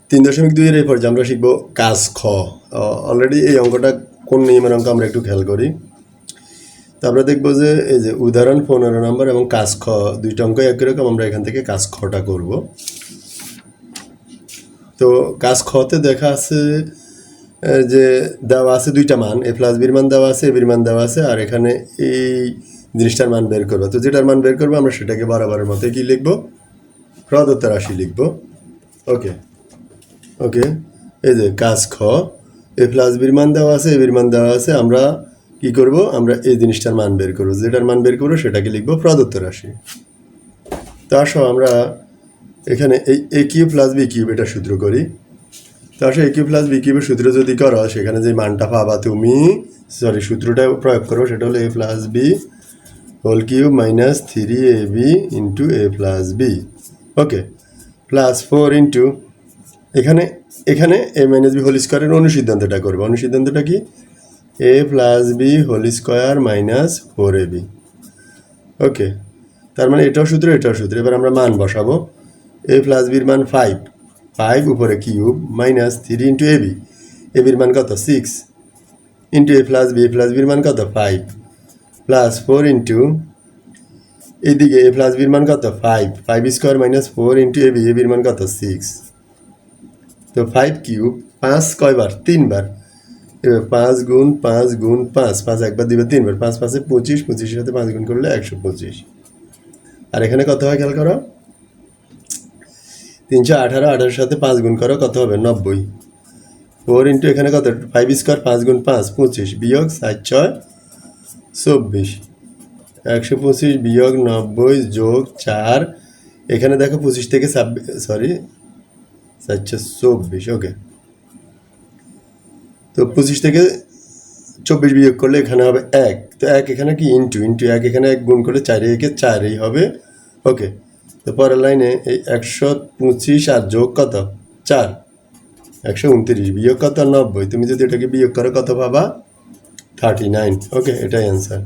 3.2 এর এরপর যে আমরা শিখব কাজ খ। অলরেডি এই অঙ্কটা কোন নিয়মের অঙ্ক আমরা একটু খেয়াল করি। তো আমরা দেখবো যে এই যে উদাহরণ 15 নম্বর এবং কাজ খ দুইটা অঙ্ক একই রকম। আমরা এখান থেকে কাজ খটা করব। তো কাজ খতে দেখা আছে যে দেওয়া আছে দুইটা মান, এ প্লাস বির মান দেওয়া আছে, এ বির মান দেওয়া আছে, আর এখানে এই জিনিসটার মান বের করবো। তো যেটার মান বের করবো আমরা সেটাকে বরাবরের মতো কি লিখবো, প্রদত্ত রাশি লিখবো। ওকে ওকে এই যে কাজ খ, এ প্লাস বির মান দেওয়া আছে, এ বির মান দেওয়া আছে, আমরা কি করব, আমরা এই জিনিসটার মান বের করবো। যেটার মান বের করবো সেটাকে লিখবো প্রদত্ত রাশি। তার সহ আমরা এখানে এই এ কিউব প্লাস বি কিউব এটা সূত্র করি। তার সহ এ কিউব প্লাস বি কিউবের সূত্র যদি করো সেখানে যে মানটা পাবা তুমি, সূত্রটা প্রয়োগ করো, সেটা হলো a plus b whole cube minus 3ab into a plus b. Okay, plus 4 into এখানে এখানে এ মাইনাস বি হোল স্কোয়ারের অনুসিদ্ধান্তটা করবো। অনুসিদ্ধান্তটা কি, a plus b whole square minus 4ab। Okay, তার মানে এটাও সূত্র এটাও সূত্র। এবার আমরা মান বসাবো। এ প্লাস বির মান 5 উপরে কিউব মাইনাস 3 ইন্টু এবি, এবির মান কত 6 ইন্টু এ প্লাস বির মান কত 5 প্লাস 4 ইন্টু এইদিকে এ প্লাস বির মান কত 5 স্কোয়ার মাইনাস 4 ইন্টু এবির মান কত 6। তো 5 কিউব 5 কয়বার 3 বার। এবার 5 গুণ 5 গুণ 5, 5 একবার দিবে 3 বার, 5 5 25, 25-এর সাথে 5 গুণ করলে 125। আর এখানে কত হয় খেয়াল করো, 318, 18-এর সাথে 5 গুণ করো কত হবে 90। 4 ইন্টু এখানে কত 5 স্কোয়ার 5 গুণ 5 25 বিয়োগ 7 6 24, 125 বিয়োগ 90 যোগ 4। এখানে দেখো 25 থেকে 724। ওকে, তো 25 থেকে 24 বিয়োগ করলে এখানে হবে 1। তো 1 এখানে কি ইন্টু 1 এখানে 1 গুণ করলে 4 একে 4 হবে। ওকে, তো পরের লাইনে এই 125 আর যোগ কত 4, 129 বিয়োগ কত 90। তুমি যদি এটাকে বিয়োগ করো কত পাবা 39। ওকে, এটাই অ্যান্সার।